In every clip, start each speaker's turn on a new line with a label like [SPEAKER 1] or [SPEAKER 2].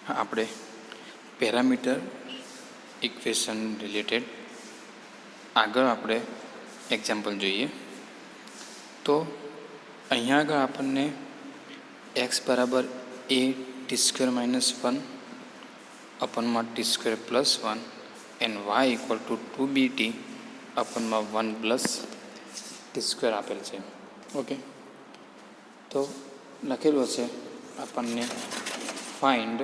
[SPEAKER 1] આપણે parameter equation related આગળ આપણે એક્ઝામ્પલ જોઈએ. તો અહીંયા આગળ આપણને એક્સ બરાબર એ ટી સ્ક્વેર માઇનસ 1 અપનમાં t square plus 1 and y equal to 2bt અપનમાં 1 પ્લસ ટી સ્ક્વેર આપેલ છે. ઓકે, તો લખેલું છે આપણને ફાઇન્ડ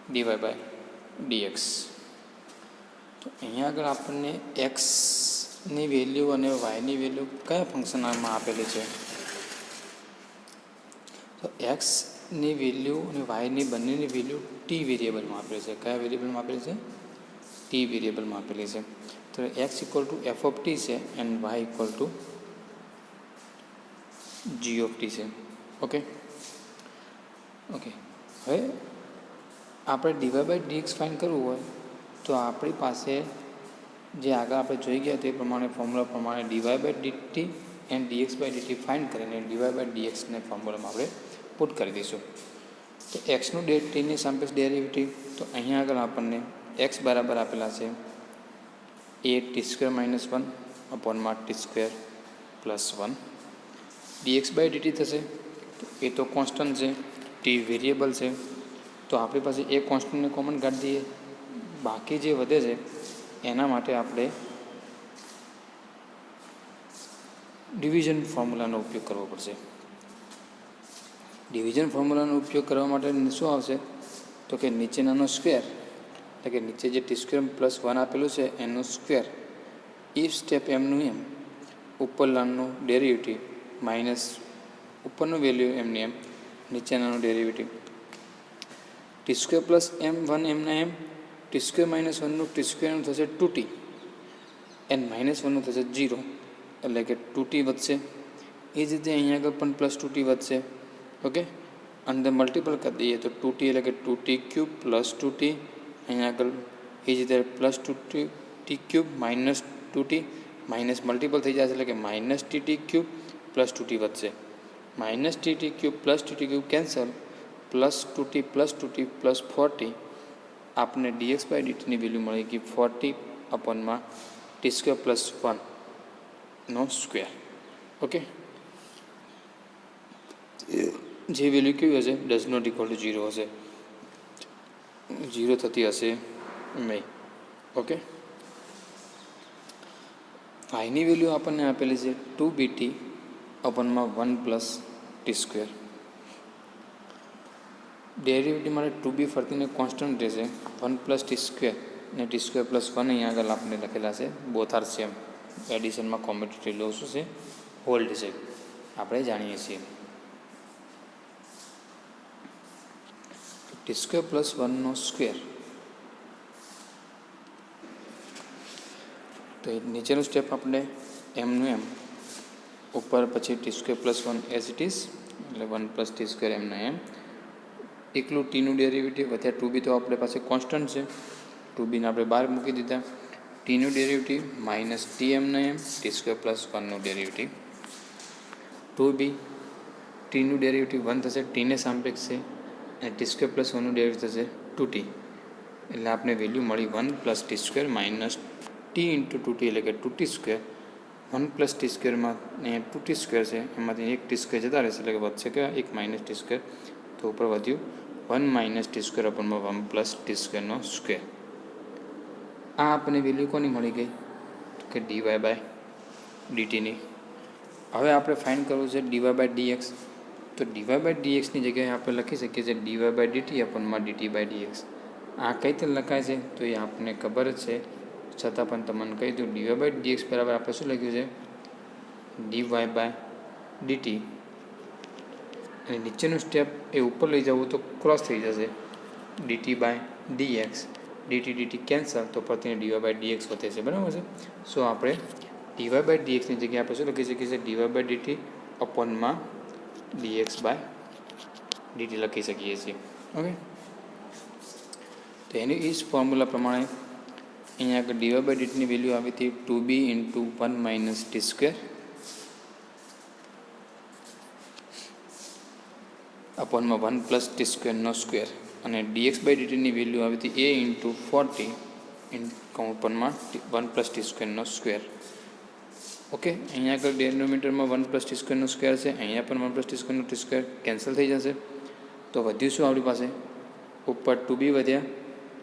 [SPEAKER 1] ડીવાય બાય ડીએક્સ. તો અહીંયા આગળ આપણને એક્સની વેલ્યુ અને વાયની વેલ્યુ કયા ફંક્શનમાં આપેલી છે? તો એક્સની વેલ્યુ અને વાયની બંનેની વેલ્યુ ટી વેરિયેબલમાં આપેલી છે. કયા વેરિયેબલમાં આપેલી છે? ટી વેરિયેબલમાં આપેલી છે. તો x equal to f of t છે and y equal to g of t છે. ઓકે, હવે આપણે ડીવાય બાય ડીએક્સ ફાઇન્ડ કરવું હોય તો આપણી પાસે જે આગળ આપણે જોઈ ગયા તે પ્રમાણે ફોર્મ્યુલા પ્રમાણે dy by dt and dx by dt find કરીને ડીવાય બાય ડીએક્સને ફોર્મ્યુલામાં આપણે પુટ કરી દઈશું. તો એક્સનું ટીની સાપેક્ષ ડેરિવેટિવ, તો અહીંયા આગળ આપણને એક્સ બરાબર આપેલા છે એ ટી સ્ક્વેર માઇનસ 1 અપોનમાં t square plus 1. Dx by dt થશે, તો એ તો કોન્સ્ટન્ટ છે, ટી વેરિયેબલ છે, તો આપણી પાસે એ કોન્સ્ટન્ટને કોમન કાઢી દઈએ. બાકી જે વધે છે એના માટે આપણે ડિવિઝન ફોર્મ્યુલાનો ઉપયોગ કરવો પડશે. ડિવિઝન ફોર્મ્યુલાનો ઉપયોગ કરવા માટે શું આવશે? તો કે નીચેનાનો સ્ક્વેર, એટલે કે નીચે જે ટી સ્ક્વેર પ્લસ 1 આપેલું છે એનું સ્ક્વેર, ઇફ સ્ટેપ એમનું એમ, ઉપરલાનું ડેરિવેટિવ માઇનસ ઉપરનું વેલ્યુ એમની એમ, નીચેનાનું derivative. T square plus M 1 એમના એમ, ટી સ્ક્વેર માઇનસ 1નું ટી સ્ક્વેરનું થશે 2t એન્ડ માઇનસ 1નું થશે 0, એટલે કે 2t વધશે. એ જ રીતે અહીંયા આગળ પણ પ્લસ 2t વધશે. ઓકે, અંદર મલ્ટિપલ કરી દઈએ તો 2t એટલે કે 2t ક્યુબ પ્લસ 2t, અહીંયા આગળ એ જ રીતે plus 2t cube minus 2t, minus multiple થઈ જશે એટલે કે minus t cube plus 2t વધશે. Minus t cube plus t cube cancel, plus 2t plus 4t, આપને ડીએક્સ બાય ડીટીની વેલ્યુ મળી ગઈ 40 અપોનમાં ટી સ્ક્વેર પ્લસ 1નો સ્ક્વેર. ઓકે, જે વેલ્યુ કેવી હશે? ડઝ નોટ ઇક્વલ ટુ 0 હશે, 0 થતી હશે નહીં. ઓકે, વાયની વેલ્યુ આપણને આપેલી છે 2bt અપોનમાં 1 plus t square. Derivative માટે 2b ફરતીને કોન્સ્ટન્ટ રહેશે, 1 પ્લસ ટી સ્ક્વેર ને ટી સ્ક્વેર પ્લસ 1 અહીંયા આગળ આપણે લખેલા છે, બોથ આર સેમ. એડિશનમાં કોમ્પિટિટિવ લો શું છે? હોલ્ડ છે, આપણે જાણીએ છીએ. ટી સ્ક્વેર પ્લસ 1નો સ્ક્વેર, તો નીચેનું સ્ટેપ આપણે એમનું એમ, ઉપર પછી T square plus 1 as it is, એટલે 1 પ્લસ ટી સ્ક્વેર એમના એમ. એકલું ટીનું ડેરિવેટિવ વધ્યા, 2b તો આપણે પાસે કોન્સ્ટન્ટ છે, 2bને આપણે બહાર મૂકી દીધા. ટીનું ડેરિવેટિવ માઇનસ ટી એમના એમ, ટી સ્ક્વેર પ્લસ 1નું ડેરિવેટિવ 2b, ટીનું ડેરિવેટિવ 1 થશે, ટીને સાપેક્ષ છે, અને ટી સ્ક્વેર પ્લસ 1નું ડેરિવેટિવ થશે 2t, એટલે આપણે વેલ્યુ મળી 1 plus t square minus t into 2t, એટલે કે 2t સ્ક્વેર. 1 પ્લસ ટી સ્ક્વેરમાં અહીંયા 2t સ્ક્વેર છે, એમાંથી એક ટી સ્ક્વેર જતા રહેશે, એટલે કે વધશે કે એક માઇનસ ટી સ્ક્વેર, તો ઉપર વધ્યું 1 માઇનસ ટી સ્ક્વેર અપનમાં 1 પ્લસ ટી સ્ક્વેરનો સ્ક્વેર. આ આપણને વેલ્યુ કોની મળી ગઈ? કે ડીવાય બાય ડીટીની. હવે આપણે ફાઇન્ડ કરવું છે ડીવાય બાય ડીએક્સ. તો ડીવાય બાય ડીએક્સની જગ્યાએ આપણે લખી શકીએ છીએ ડીવાય બાય ડીટી અપનમાં ડીટી બાય ડીએક્સ. આ કઈ રીતે લખાય છે તો એ આપણને ખબર જ છે, છતાં પણ તમને કહી દઉં. ડીવાય બાય ડીએક્સ બરાબર આપણે શું લખ્યું છે? ડીવાય બાય ડીટી, અને નીચેનું સ્ટેપ એ ઉપર લઈ જવું તો ક્રોસ થઈ જશે, dt by dx, dt cancel, તો પ્રતિને ડીવાય બાય ડીએક્સ વધે છે. બરાબર છે. સો આપણે ડીવાય બાય ડીએક્સની જગ્યાએ આપણે શું લખી શકીએ છીએ? ડીવાય બાય ડીટી અપોનમાં ડીએક્સ બાય ડીટી લખી શકીએ છીએ. ઓકે, તો એની એ જ ફોર્મ્યુલા પ્રમાણે અહીંયા આગળ ડીવાય બાય ડીટીની વેલ્યુ આવી હતી 2b into 1 minus t square અપોનમાં 1 પ્લસ ટી સ્ક્વેરનો સ્ક્વેર. અને dx બાય ડીટીની વેલ્યુ આવી હતી a ઇન્ટુ 40 ઓપનમાં 1 પ્લસ ટી સ્ક્વેરનો સ્ક્વેર. ઓકે, અહીંયા આગળ ડેનોમિનેટરમાં 1 પ્લસ ટી સ્ક્વેરનો સ્ક્વેર છે, અહીંયા પણ 1 પ્લસ ટી સ્ક્વેરનો ટી સ્ક્વેર કેન્સલ થઈ જશે. તો વધ્યું શું આપણી પાસે? ઉપર 2b વધ્યા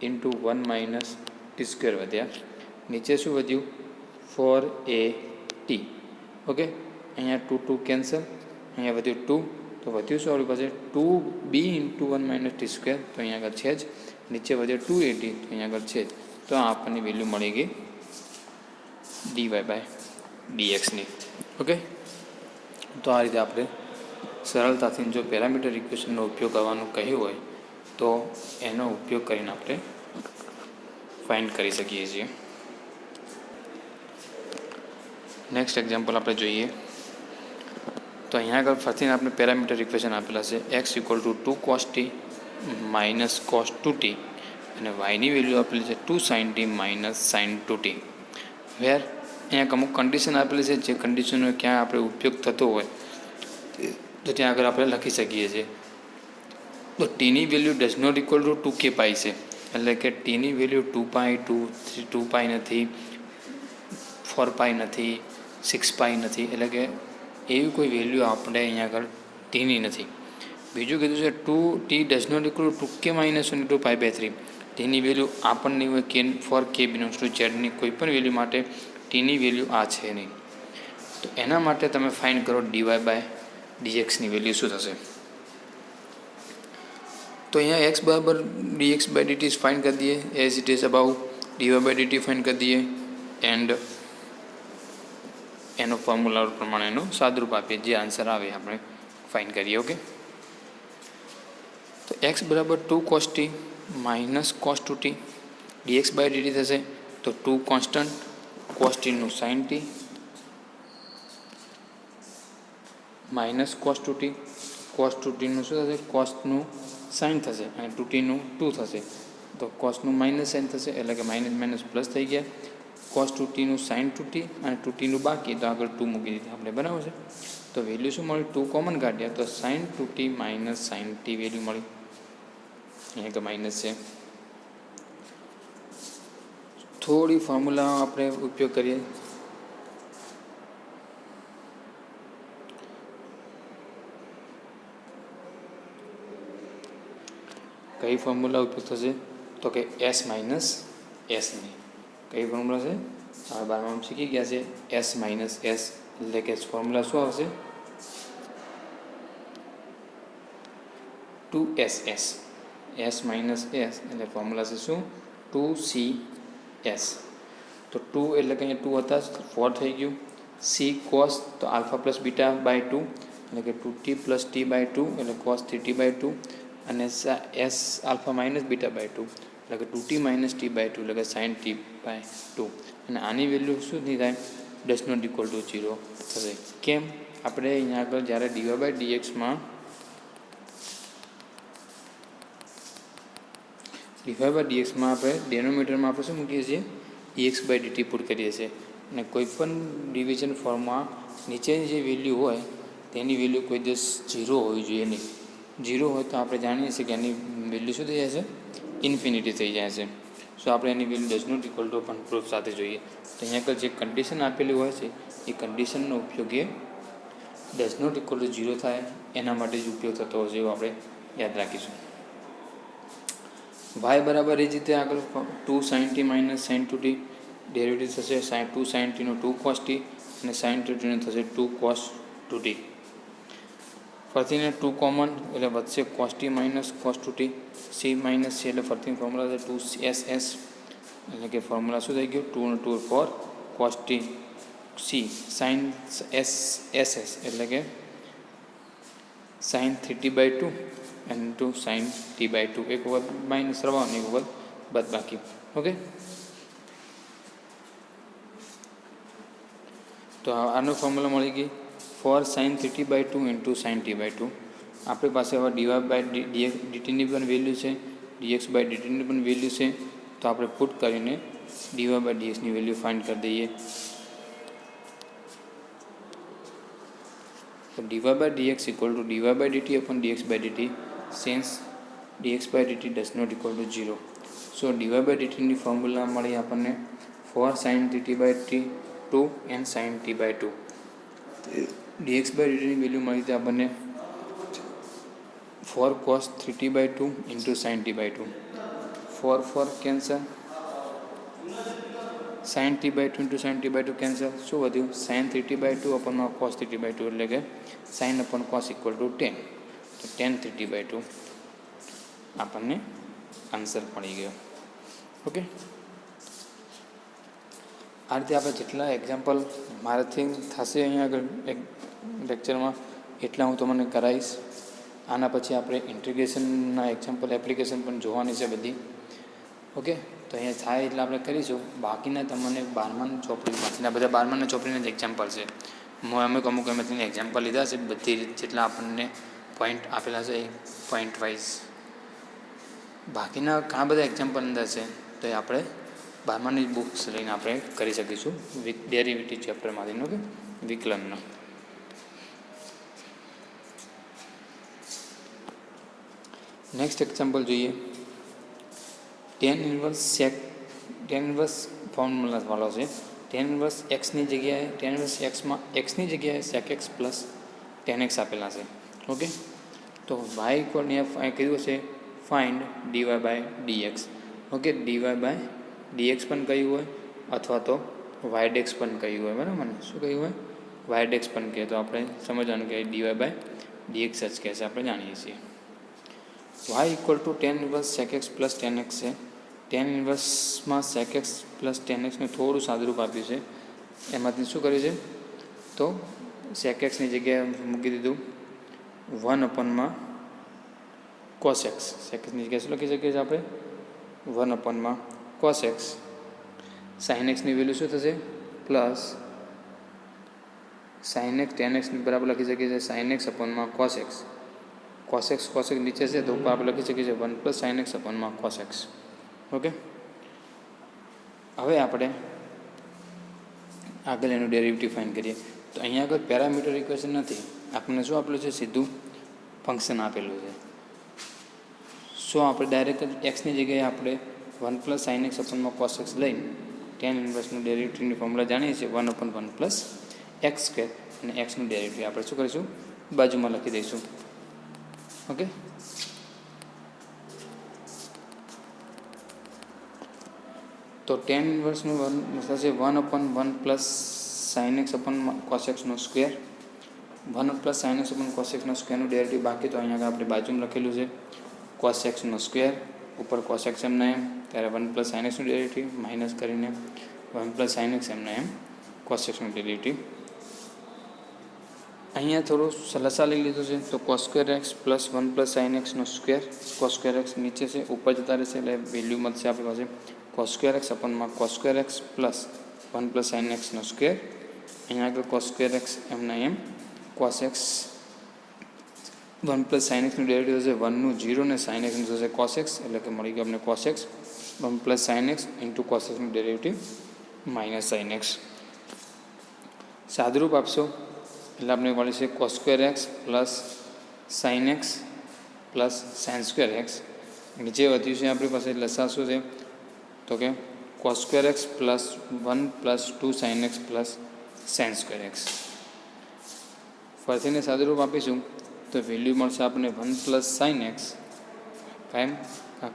[SPEAKER 1] ઇન્ટુ 1 માઇનસ ટી સ્ક્વેર વધ્યા. નીચે શું વધ્યું? 4at. ઓકે, અહીંયા 2 2 કેન્સલ, અહીંયા વધ્યું 2. તો વધ્યું શું આપણી પાસે? 2b into 1 minus t square, તો અહીંયા આગળ છે જ. નીચે વધ્યો 2at, તો અહીંયા આગળ છે જ. તો આ આપણને વેલ્યુ મળી ગઈ dy બાય dxની. ઓકે, તો આ રીતે આપણે સરળતાથી જો પેરામીટર ઇક્વેશનનો ઉપયોગ કરવાનું કહ્યું હોય તો એનો ઉપયોગ કરીને આપણે ફાઇન્ડ કરી શકીએ છીએ. નેક્સ્ટ એક્ઝામ્પલ આપણે જોઈએ તો અહીંયા આગળ ફરીથી આપણે પેરામીટર ઇક્વેશન આપેલા છે. x equal to 2 cos t minus cos 2t અને yની વેલ્યુ આપેલી છે 2 sin t minus sin 2t. વેર અહીંયા અમુક કન્ડિશન આપેલી છે, જે કન્ડિશનનો ક્યાં આપણે ઉપયોગ થતો હોય તો ત્યાં આગળ આપણે લખી શકીએ છીએ. તો ટીની value does not equal to 2k pi છે, એટલે કે ટીની વેલ્યુ 2 પાઈ 2 પાઈ નથી, 4 પાઈ નથી, 6 પાઈ નથી, એટલે કે એવી કોઈ વેલ્યુ આપણે અહીંયા આગળ ટીની નથી. બીજું કીધું છે 2t does not equal to 2k minus 1 2 pi by 3. ટીની વેલ્યુ આપણને હોય કે ફોર k બિલોંગ્સ ટુ ઝેડની કોઈ પણ વેલ્યુ માટે ટીની વેલ્યુ આ છે નહીં. તો એના માટે તમે ફાઇન્ડ કરો dy બાય dxની વેલ્યુ શું થશે. તો અહીંયા x બરાબર dx બાય dt ફાઇન્ડ કરી દઈએ, as it is above dy by dt find કરી દઈએ એન્ડ એનો ફોર્મ્યુલા પ્રમાણે એનું સાદરૂપ આપીએ, જે આન્સર આવે આપણે ફાઇન્ડ કરીએ. ઓકે, તો x બરાબર 2 cos t minus cos 2t dx by dt થશે. તો 2 કોન્સ્ટન્ટ, cos t નું sin t minus cos 2t, cos 2t નું શું થશે? cos નું sin થશે અને 2t નું 2 થશે. તો cos નું માઇનસ sin થશે, એટલે કે માઇનસ માઇનસ પ્લસ થઈ ગયા. cos 2t નું sin 2t અને 2t નું બાકી, તો આગળ 2 મૂકી દીધી આપણે, બરાબર છે. તો વેલ્યુ શું મળી? 2 કોમન કાઢ્યા તો sin 2t minus sin t value મળી. અહીંયા કે માઇનસ છે. થોડી ફોર્મ્યુલા આપણે ઉપયોગ કરીએ. કઈ ફોર્મ્યુલા ઉપયોગ થશે? તો કે s માઇનસ એસની. કઈ ફોર્મ્યુલા છે? આપણે 12માં શીખી ગયા છે s માઇનસ એસ, એટલે કે ફોર્મ્યુલા શું આવશે? 2ss. s માઇનસ એસ એટલે ફોર્મ્યુલા છે શું? 2cs. તો 2 એટલે કે અહીંયા 2 હતા, 4 થઈ ગયું. c cos, તો આલ્ફા પ્લસ બીટા બાય 2, એટલે કે 2t પ્લસ t બાય 2, એટલે cos 3t બાય 2. અને s alpha minus beta by 2, એટલે કે 2t માઇનસ t બાય 2, એટલે કે sin t બાય 2. અને આની વેલ્યુ શું નહીં થાય? ડઝ નોટ ઇક્વલ ટુ 0 થશે. કેમ? આપણે અહીંયા આગળ જ્યારે dy બાય dxમાં આપણે ડેનોમિનેટરમાં આપણે શું મૂકીએ છીએ? dx બાય dt પુટ કરીએ છીએ. અને કોઈ પણ ડિવિઝન ફોર્મમાં નીચેની જે વેલ્યુ હોય તેની વેલ્યુ કોઈ દિવસ 0 હોવી જોઈએ નહીં. 0 હોય તો આપણે જાણીએ છીએ કે એની વેલ્યુ શું થઈ જાય છે? ઇન્ફિનિટી થઈ જાય છે. સો આપણે એની value does not equal to પણ પ્રૂફ સાથે જોઈએ. તો અહીંયા આગળ જે કન્ડિશન આપેલી હોય છે એ કન્ડિશનનો ઉપયોગ A does not equal to 0 થાય એના માટે જ ઉપયોગ થતો હશે, એવું આપણે યાદ રાખીશું. y બરાબર એ જ રીતે આગળ 2 sin t minus sin 2t derivative થશે. 2 sin t નો 2 cos t અને sin 2t નો થશે 2 cos 2t. ફરીને 2 કોમન એટલે વધશે cos t minus cos 2t. c minus c એટલે ફરીથી ફોર્મ્યુલા છે 2ss, એટલે કે ફોર્મ્યુલા શું થઈ ગયું? 2 2 4 cos t. c sin ss એટલે કે sin 3t by 2 into sin t by 2. એક વખત માઇનસ રવાનું, એક વખત બાદ બાકી. ઓકે, તો આનો ફોર્મ્યુલા મળી ગઈ 4 sin 3t by 2 into sin t by 2. આપણી પાસે હવે dy બાય ડીટીની પણ વેલ્યુ છે, dx બાય ડીટીની પણ વેલ્યુ છે. તો આપણે પુટ કરીને dy બાય dxની વેલ્યુ ફાઇન્ડ કરી દઈએ. તો dy by dx equal to dy by dt upon dx by dt, since dx/dt does not equal to 0. So dy/dtની ફોર્મ્યુલા મળી આપણને 4sin 3t/2 and sin t/2. dx/dtની value મળી હતી આપણને 4 cos 3t/2 into sin t/2. 4 cancel, sin t/2 into sin t/2 cancel. શું વધ્યું? sin 3t/2 અપોનમાં cos 3t/2 એટલે કે sin upon cos equal to 10. તો tan 3t/2 આપણને આન્સર મળી ગયો. ઓકે, આ રીતે આપણે જેટલા એક્ઝામ્પલ મારાથી થશે અહીંયા આગળ એક લેક્ચરમાં એટલા હું તમને કરાવીશ. આના પછી આપણે ઇન્ટિગ્રેશનના એક્ઝામ્પલ એપ્લિકેશન પણ જોવાની છે બધી. ઓકે, તો અહીંયા થાય એટલે આપણે કરીશું. બાકીના તમને 12માની ચોપડીમાંથી બધા 12માની ચોપડીના જ એક્ઝામ્પલ છે. અમુક એમાંથી એક્ઝામ્પલ લીધા છે. બધી જેટલા આપણને પોઈન્ટ આપેલા છે એ પોઈન્ટ વાઇઝ. બાકીના ઘણા બધા એક્ઝામ્પલ અંદર છે, તો એ આપણે 12માની બુક્સ લઈને આપણે કરી શકીશું ડેરિવેટિવ ચેપ્ટરમાંથી. ઓકે, વિકલનનો. નેક્સ્ટ એક્ઝામ્પલ જોઈએ. tan ઇન્વર્સ ફોર્મ્યુલા વાળો છે. tan ઇન્વર્સ એક્સની જગ્યાએ એક્સની જગ્યાએ sec x plus tan x આપેલા છે. ઓકે, તો y ઇક્વલ અહીં કીધું છે ફાઇન્ડ dy/dx. ઓકે, dy/dx પણ કહ્યું હોય અથવા તો y/dx પણ કહ્યું હોય. બરાબર ને? શું કહ્યું હોય? y/dx પણ કહે તો આપણે સમજવાનું કે dy/dx જ કહે છે, આપણે જાણીએ છીએ. y equal to tan inverse sec x plus tan x છે. tan ઇન્વર્સમાં sec x plus tan xનું થોડું સાદુરૂપ આપ્યું છે. એમાંથી શું કર્યું છે? તો sec xની જગ્યાએ મૂકી દીધું 1/માં cos x. sec xની જગ્યાએ શું લખી શકીએ છીએ આપણે? 1/માં cos x. sin xની વેલ્યુ શું થશે? પ્લસ sin x tan xની બરાબર લખી શકીએ છીએ sin x/માં cos x. cos x નીચે છે તો ઉપર આપણે લખી શકીએ છીએ 1 + sin x/માં cos x. ઓકે, હવે આપણે આગળ એનું ડેરિવેટિવ ફાઇન્ડ કરીએ. તો અહીંયા આગળ પેરામીટર ઇક્વેશન નથી, આપણને શું આપેલું છે? સીધું ફંક્શન આપેલું છે. સો આપણે ડાયરેક્ટ એક્સની જગ્યાએ આપણે 1 + sin x/માં cos x લઈને tan ઇન્વર્સનું ડેરિવેટિવની ફોર્મ્યુલા જાણીએ છીએ 1/1 + x² અને એક્સનું ડેરિવેટિવ આપણે શું કરીશું? બાજુમાં લખી દઈશું. ઓકે, તો tan ઇન્વર્સનું થશે 1/1 + sin x/cos x² 1 + sin x/cos x² નું ડેરિવેટિવ બાકી. તો અહીંયા આપણે બાજુમાં લખેલું છે cos x² ઉપર cos x એમના એમ, ત્યારે 1 + sin x નું ડેરિવેટિવ માઇનસ કરીને 1 + sin x એમના એમ cos x નું ડેરિવેટિવ. અહીંયા થોડું લસા લઈ લીધું છે તો cos² x plus 1 + sin x². cos² x નીચે છે, ઉપર જતા રહેશે એટલે વેલ્યુ મળશે આપણી પાસે cos² x/માં cos² x plus 1 + sin x². અહીંયા આગળ cos² x એમના એમ cos x 1 + sin x નું ડેરિવેટિવ થશે 1નું 0 ને sin x નું થશે cos x, એટલે કે મળી ગયું આપણે cos x 1 + sin x into cos x નું ડેરિવેટિવ માઇનસ sin x. સાદુરૂપ આપશો એટલે આપણે મળી છે cos² x plus sin x plus sin² x. નીચે વધ્યું છે આપણી પાસે લસા શું છે? તો કે cos² x plus 1 + 2 sin x plus sin² x. ફરીને સાદુરૂપ આપીશું તો વેલ્યુ મળશે આપણને 1 + sin x fine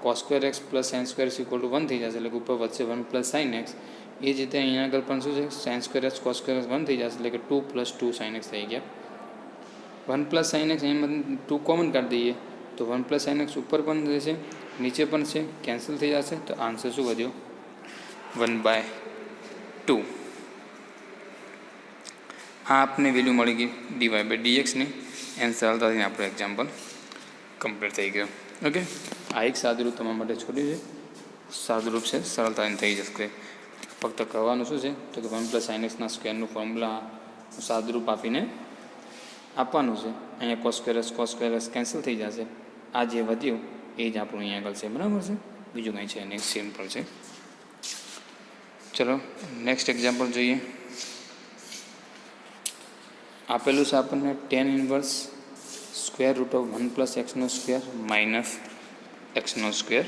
[SPEAKER 1] cos² x plus sin² x equal to 1 થઈ જશે, એટલે કે ઉપર વધશે 1 + sin x. એ જ રીતે અહીંયા આગળ પણ શું છે? sin² x cos² x 1 થઈ જશે, એટલે કે 2 + 2 sin x થઈ ગયા. 1 + sin x અહીંયામાંથી 2 કોમન કાઢી દઈએ તો 1 + sin x ઉપર પણ રહેશે, નીચે પણ છે, કેન્સલ થઈ જશે. તો આન્સર શું વધ્યો? 1/2. આ આપને વેલ્યુ મળી ગઈ dy/dxની. એન્ડ સરળતાથી આપણું એક્ઝામ્પલ કમ્પ્લીટ થઈ ગયો. ઓકે, આ એક સાદુરૂપ તમારા માટે છોડ્યું છે. સાદુરૂપ છે, સરળતાથી થઈ જશે. ફક્ત કરવાનું શું છે? તો કે 1 + sin x² ફોર્મ્યુલા સાદુરૂપ આપીને આપવાનું છે. અહીંયા cos² x કેન્સલ થઈ જશે. આ જે વધ્યું એ જ આપણું અહીંયા આગળ છે. બરાબર છે? બીજું કંઈ છે નહીં, સિમ્પલ છે. ચલો નેક્સ્ટ એક્ઝામ્પલ જોઈએ. આપેલું છે આપણને tan ઇન્વર્સ √1 + x² માઇનસ એક્સનો સ્ક્વેર.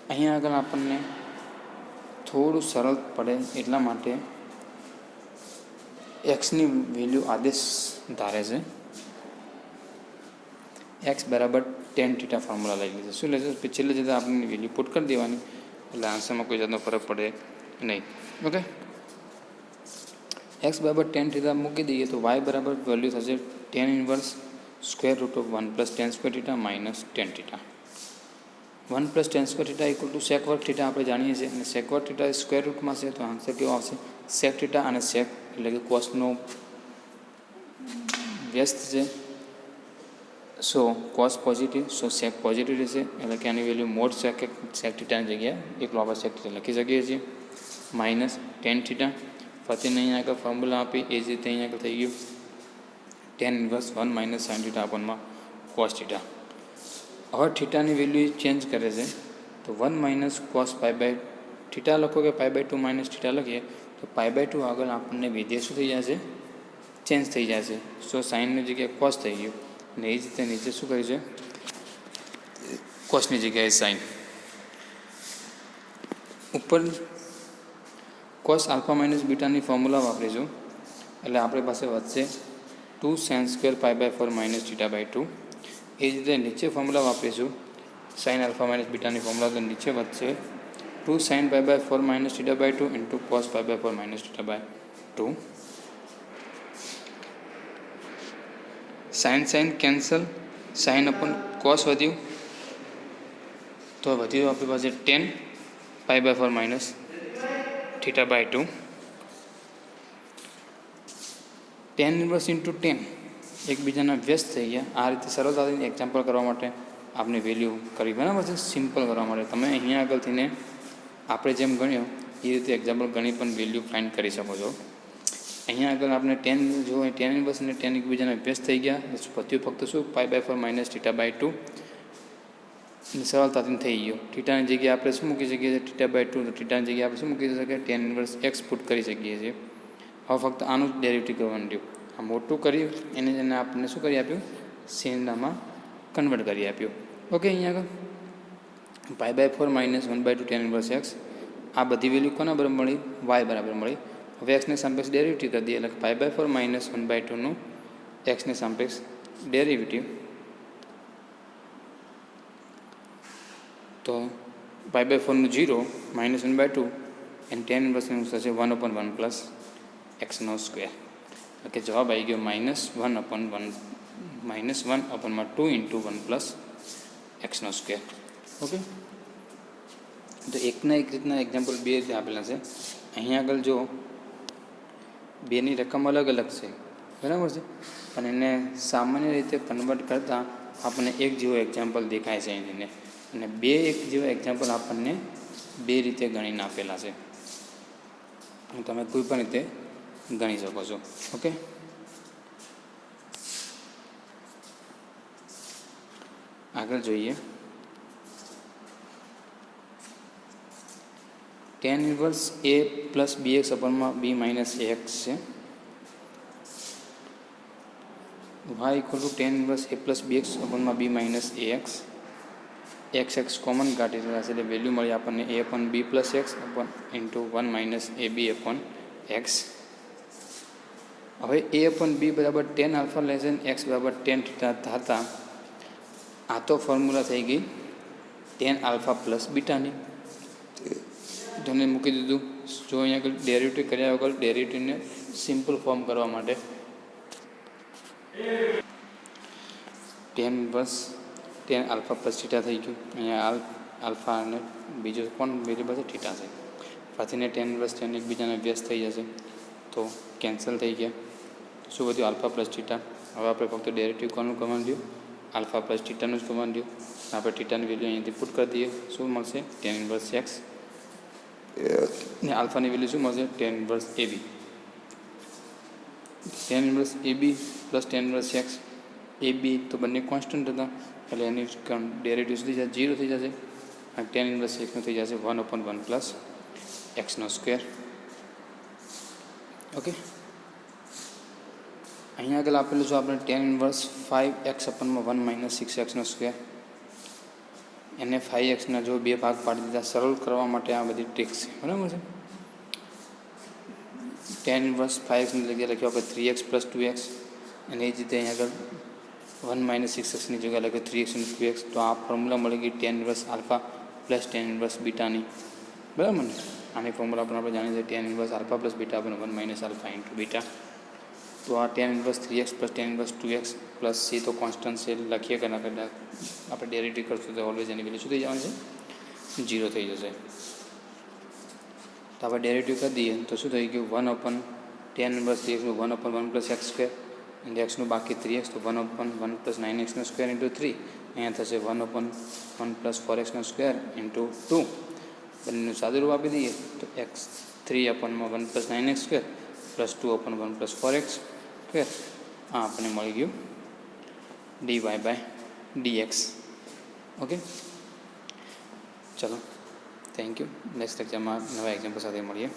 [SPEAKER 1] અહીંયા આગળ આપણને થોડું સરળ પડે એટલા માટે એક્સની વેલ્યુ આદેશ ધારે છે. એક્સ બરાબર ટેન થીટા ફોર્મ્યુલા લઈ લીધું. શું લેશે? છેલ્લે જતાં આપણે વેલ્યુ પુટ કરી દેવાની, એટલે આન્સરમાં કોઈ જાતનો ફરક પડે નહીં. ઓકે, એક્સ બરાબર ટેન થીટા મૂકી દઈએ તો વાય બરાબર વેલ્યુ થશે tan inverse square root of 1 + tan square theta minus tan theta. 1 + tan square theta equal to sec વર્ગ થીટા આપણે જાણીએ છીએ, અને સેક વર્ગ થીટા સ્ક્વેર રૂટમાં છે તો આન્સર કેવો આવશે? સેક થીટા અને સેક એટલે કે કોસનો વ્યસ્ત છે. સો કોસ પોઝિટિવ, સો સેક પોઝિટિવ રહેશે, એટલે કે આની વેલ્યુ મોડ સેક થીટાની જગ્યાએ એકલો આપણે સેક થીટા લખી શકીએ છીએ. Minus tan theta. ફરીને અહીંયા આગળ ફોર્મ્યુલા આપી એ જ રીતે અહીંયા આગળ થઈ ગયું ટેન ઇન્વર્સ 1 - sin થીટા અપોનમાં કોસ થીટા. હવે થીટાની વેલ્યુ ચેન્જ કરે છે, તો 1 - cos π/2 થીટા લખો કે π/2 માઇનસ થીટા લખીએ તો π/2 આગળ આપણને વિધેય શું થઈ જશે? ચેન્જ થઈ જશે. સો સાઇનની જગ્યાએ કોસ થઈ ગયું, અને એ જ રીતે નીચે શું કર્યું છે? કોસની જગ્યાએ સાઇન. ઉપર કોસ આલ્ફા માઇનસ બીટાની ફોર્મ્યુલા વાપરીશું, એટલે આપણી પાસે વધશે 2 sin સ્ક્વેર π/4 માઇનસ θ/2. એ જ રીતે નીચે ફોર્મ્યુલા વાપરીશું સાઇન આલ્ફા માઇનસ બીટાની ફોર્મ્યુલા, તો નીચે વધશે 2 sin π/4 minus θ/2 into cos π/4 minus θ/2. Sine cancel, sine upon cos વધ્યું, તો વધ્યું આપણી પાસે 10 π/4 માઇનસ θ/2. ટેન ઇન્વર્સ ઇન્ટુ 10 એકબીજાના વ્યસ્ત થઈ ગયા. આ રીતે સરળતાથી એક્ઝામ્પલ કરવા માટે આપણે વેલ્યુ કરી, બરાબર છે? સિમ્પલ કરવા માટે તમે અહીંયા આગળથીને આપણે જેમ ગણ્યો એ રીતે એક્ઝામ્પલ ગણી પણ વેલ્યુ ફાઇન્ડ કરી શકો છો. અહીંયા આગળ આપણે 10 જો 10 ઇન્વર્સ અને 10 એકબીજાના વ્યસ્ત થઈ ગયા, વધ્યું ફક્ત શું? π/4 માઇનસ θ/2. સરળતાથી થઈ ગયો. થીટાની જગ્યાએ આપણે શું મૂકી શકીએ છીએ? θ/2. તો થીટાની જગ્યાએ આપણે શું મૂકી શકીએ? ટેન ઇન્વર્સ એક્સ પુટ કરી શકીએ છીએ. હવે ફક્ત આનું જ ડેરિવેટિવ કરવાનું રહ્યું. આ મોટું કર્યું એને આપણને શું કરી આપ્યું? સેનામાં કન્વર્ટ કરી આપ્યું. ઓકે, અહીંયા આગળ π/4 માઇનસ 1/2 ટેન ઇન્વર્સ એક્સ, આ બધી વેલ્યુ કોના બરાબર મળી? વાય બરાબર મળી. હવે એક્સને સાપેક્ષ ડેરિવેટિવ કરી દઈએ, એટલે π/4 માઇનસ 1/2નું એક્સને સાપેક્ષ ડેરિવેટિવ, તો π/4નું 0 માઇનસ 1/2 એન્ડ ટેન ઇન્વર્સનું થશે 1/1 પ્લસ એક્સનો સ્ક્વેર. ઓકે, જવાબ આવી ગયો -1/2 ઇન્ટુ 1 પ્લસ એક્સનો સ્ક્વેર. ઓકે, તો એકના એક રીતના એક્ઝામ્પલ બે રીતે આપેલા છે. અહીંયા આગળ જો બેની રકમ અલગ અલગ છે, બરાબર છે, પણ એને સામાન્ય રીતે કન્વર્ટ કરતાં આપણને એક જેવો એક્ઝામ્પલ દેખાય છે એને, અને બે એક જેવા એક્ઝામ્પલ આપણને બે રીતે ગણીને આપેલા છે. તમે કોઈ પણ રીતે ગણી શકો છો. ઓકે, આગળ જોઈએ. Tan inverse a plus bx અપોનમાં b minus ax છે. y equal to tan inverse a plus bx અપોનમાં b minus ax. x common કાઢી રહ્યા છે, એટલે વેલ્યુ મળી આપણને a upon b plus x upon into 1 minus ab upon x. હવે a upon b બરાબર ten alpha lesson x બરાબર tan theta થતા આ તો ફોર્મ્યુલા થઈ ગઈ ટેન આલ્ફા પ્લસ બીટાની, તેને મૂકી દીધું. જો અહીંયા આગળ ડેરિવેટિવ કર્યા વગર ડેરિવેટિવને સિમ્પલ ફોર્મ કરવા માટે tan inverse ten alpha plus theta થઈ ગયું. અહીંયા આલ્ફા અને બીજો કોણ વેરિયેબલ છે? થીટા છે. પાછળને ટેન ઇન્વર્સ ટેન એકબીજાને વ્યસ્ત થઈ જશે, તો કેન્સલ થઈ ગયા. શું વધ્યું? Alpha plus theta. હવે આપણે ફક્ત ડેરિવેટિવ કોનું કરવાનું રહ્યું? આલ્ફા પ્લસ થીટાનું જ કરવાનું રહ્યું. આપણે થીટાની વેલ્યુ અહીંયાથી પુટ કરી દઈએ. શું મળશે? ટેન ઇન્વર્સ એક્સ, ને આલ્ફાની વેલ્યુ શું મળશે? Tan inverse ab. Tan inverse ab plus tan inverse x, ab તો બંને કોન્સ્ટન્ટ હતા, એટલે એની ડેરિવેટિવ થઈ જશે 0 થઈ જશે. અને ટેન ઇન્વર્સ એક્સનું થઈ જશે 1/1 પ્લસ એક્સનો સ્ક્વેર. ઓકે, અહીંયા આગળ આપેલું છે આપણે tan inverse 5x અપનમાં 1 minus 6x square. એને 5xના જો બે ભાગ પાડી દીધા. સરળ કરવા માટે આ બધી ટ્રિક્સ છે, બરાબર છે. ટેન ઇન્વર્સ 5xની જગ્યાએ લખ્યું આપણે 3x પ્લસ 2x, અને એ જ રીતે અહીંયા આગળ 1 માઇનસ 6xની જગ્યાએ લખ્યું 3x અને 2x. તો આ ફોર્મ્યુલા મળી ગઈ tan inverse alpha plus tan inverse બીટાની, બરાબર ને. આની ફોર્મ્યુલા પણ આપણે જાણીએ છીએ tan inverse alpha plus beta આપણે 1 માઇનસ આલ્ફા ઇન્ટુ બીટા. તો આ tan inverse 3x plus tan inverse 2x plus c તો કોન્સ્ટન્ટ છે લખીએ કે ના કરતા આપણે ડેરિવેટિવ કરશું તો ઓલવેઝ એની વેલ્યુ શું થઈ જવાની છે? 0 થઈ જશે. તો આપણે ડેરિવેટિવ કરી દઈએ તો શું થઈ ગયું? 1 અપન ટેન ઇન્વર્સ 3xનું 1 અપન 1 પ્લસ એક્સ સ્ક્વેર, અને એક્સનું બાકી 3x, તો 1 upon 1 plus 9x square into 3. અહીંયા થશે 1 upon 1 plus 4x square into 2. બંનેનું સાદું રૂપ આપી દઈએ તો x 3 અપનમાં 1 plus 9x square plus 2 અપન 1 plus 4x square. આ આપણને મળી ગયું dy બાય dx. ઓકે, ચલો, થેન્ક યુ. નેક્સ્ટ લેક્ચરમાં નવા એક્ઝામ્પલ સાથે મળીએ.